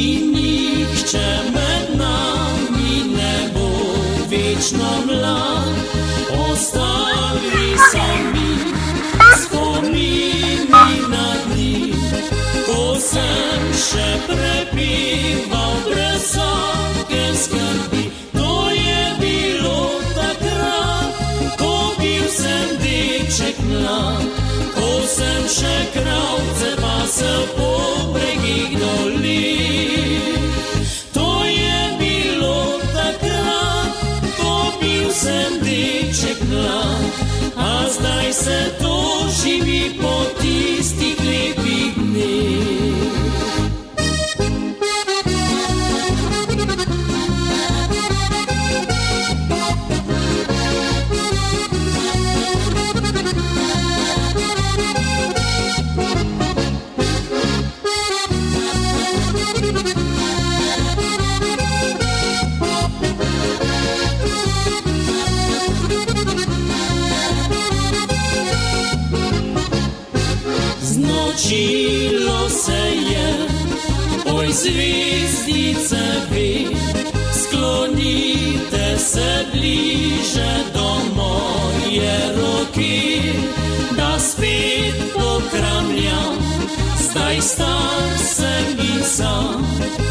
in nihče med nami ne bo večno mlad. Ostali sami spomini na dni, ko sem še prebival brez vsake skrbi. To je bilo takrat, ko bil sem deček mlad, ko sem še kravce pasel po bregih dolin. To je bilo takrat, ko bil sem deček mlad, a zdaj se to živi po tistih lepih dneh. Znočilo se je, oj zvezdice ve, sklonite se bliže do moje roke, da spet pokramljam, zdaj star sem in sam.